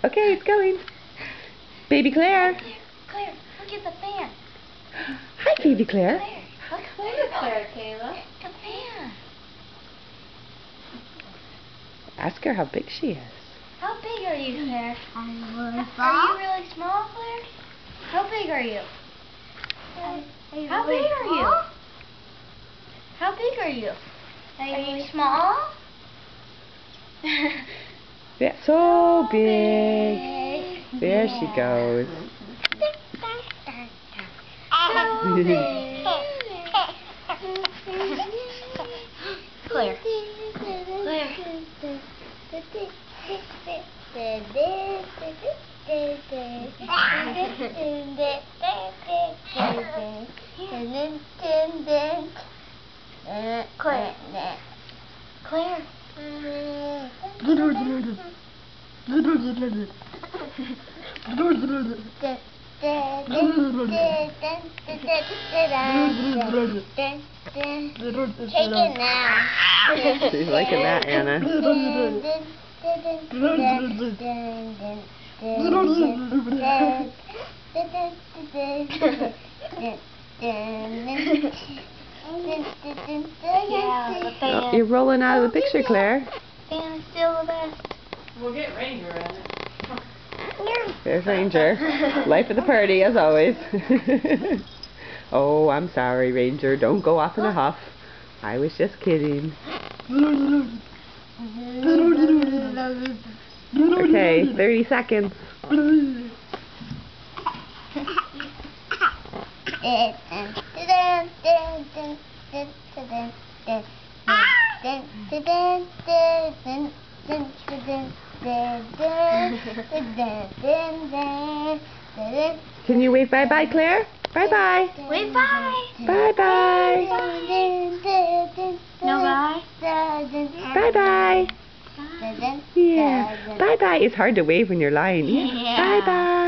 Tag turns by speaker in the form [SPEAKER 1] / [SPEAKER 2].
[SPEAKER 1] Okay, it's going. Baby Claire.
[SPEAKER 2] Claire, look at the fan.
[SPEAKER 1] Hi, Baby Claire.
[SPEAKER 2] Claire, look.
[SPEAKER 3] Claire, Kayla.
[SPEAKER 2] The fan.
[SPEAKER 1] Ask her how big she is.
[SPEAKER 2] How big are you, Claire? Are
[SPEAKER 3] Are
[SPEAKER 2] you really small, Claire? How big are you? How
[SPEAKER 3] really
[SPEAKER 2] big are you?
[SPEAKER 3] small?
[SPEAKER 2] How big are you? Are you small?
[SPEAKER 1] Yeah, so big. There she goes.
[SPEAKER 2] So big. Claire. Claire. Claire. Take it now.
[SPEAKER 1] She's liking that, Anna. Oh, you're rolling out of the picture, Claire.
[SPEAKER 2] Fan is still the best.
[SPEAKER 3] We'll get Ranger in it.
[SPEAKER 1] There's Ranger. Life of the party, as always. Oh, I'm sorry, Ranger. Don't go off in a huff. I was just kidding. Okay, 30 seconds. Can you wave bye-bye, Claire? Bye-bye.
[SPEAKER 2] Wait, bye.
[SPEAKER 1] Bye-bye.
[SPEAKER 2] No bye?
[SPEAKER 1] Bye-bye. Yeah. Bye-bye. It's hard to wave when you're lying.
[SPEAKER 2] Yeah.
[SPEAKER 1] Bye-bye.